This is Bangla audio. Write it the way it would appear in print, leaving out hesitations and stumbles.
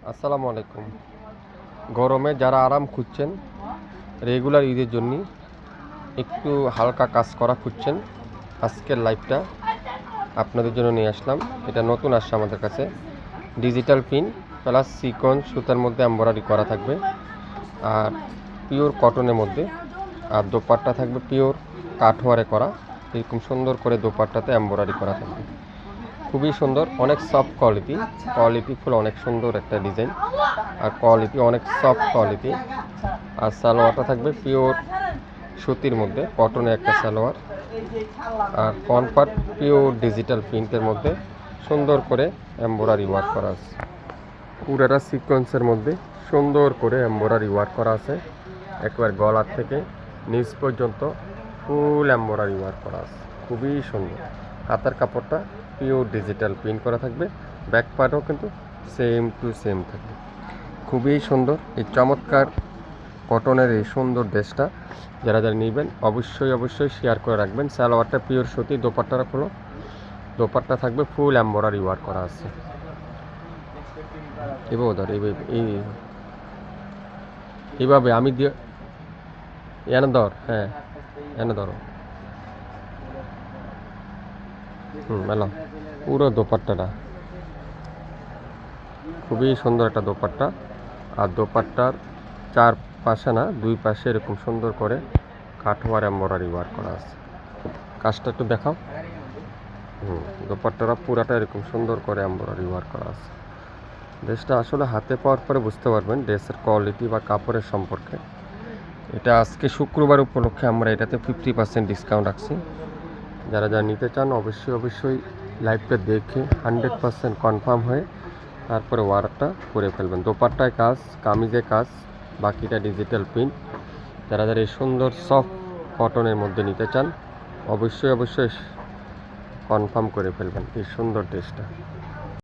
আসসালামু আলাইকুম। গরমে যারা আরাম খুঁজছেন, রেগুলার ঈদের জন্য একটু হালকা কাজ করা খুঁজছেন, আজকের লাইভটা আপনাদের জন্য নিয়ে আসলাম। এটা নতুন আসছে আমাদের কাছে। ডিজিটাল পিন প্লাস সিকন সুতার মধ্যে এমব্রয়ডারি করা থাকবে, আর পিওর কটনের মধ্যে, আর দোপাট্টা থাকবে পিওর কাঠওয়ারে করা। এরকম সুন্দর করে দোপাট্টাতে এমব্রয়ডারি করা থাকবে, খুবই সুন্দর, অনেক সফট কোয়ালিটি ফুল, অনেক সুন্দর একটা ডিজাইন, আর কোয়ালিটি অনেক সফট কোয়ালিটি। আর সালোয়ারটা থাকবে পিওর সুতির মধ্যে, কটনের একটা সালোয়ার, আর কনপার্ট পিওর ডিজিটাল প্রিন্টের মধ্যে সুন্দর করে এমব্রয়ডারি ওয়ার্ক করা আছে। পুরাটা সিকোয়েন্সের মধ্যে সুন্দর করে এমব্রয়ডারি ওয়ার্ক করা আছে, একবার গলার থেকে নিচ পর্যন্ত ফুল এমব্রয়ডারি ওয়ার্ক করা আছে, খুবই সুন্দর। হাতার কাপড়টা পিওর ডিজিটাল প্রিন্ট করা থাকবে, ব্যাক পার্টও কিন্তু সেম টু সেম থাকবে, খুবই সুন্দর। এই চমৎকার কটনের এই সুন্দর ড্রেসটা যারা যারা নেবেন অবশ্যই শেয়ার করে রাখবেন। সালোয়ারটা পিওর সুতি, দোপাট্টাটা হলো, দোপাট্টা থাকবে ফুল এমব্রয়ডারি ওয়ার্ক করা আছে। এইভাবে আমি দিয়ে এনে ধর, হ্যাঁ এনে ধরো, এলাম। পুরো দোপাট্টাটা খুবই সুন্দর একটা দোপাট্টা, আর দোপাট্টার চার পাশে না, দুই পাশে এরকম সুন্দর করে কাঠওয়ার এমব্রয়ডারি ওয়ার্ক করা আছে। কাজটা একটু দেখাও। দোপাট্টাটা পুরাটা এরকম সুন্দর করে এমব্রয়ডারি ওয়ার্ক করা আছে। ড্রেসটা আসলে হাতে পাওয়ার পরে বুঝতে পারবেন ড্রেসের কোয়ালিটি বা কাপড়ের সম্পর্কে। এটা আজকে শুক্রবার উপলক্ষে আমরা এটাতে 50% ডিসকাউন্ট রাখছি। যারা যারা নিতে চান অবশ্যই লাইভটা দেখে 100% কনফার্ম হয়ে তারপরে অর্ডারটা করে ফেলবেন। দোপাট্টায় কাজ, কামিজে কাজ, বাকিটা ডিজিটাল প্রিন্ট। যারা যারা এই সুন্দর সফট কটনের মধ্যে নিতে চান অবশ্যই কনফার্ম করে ফেলবেন এই সুন্দর ড্রেসটা।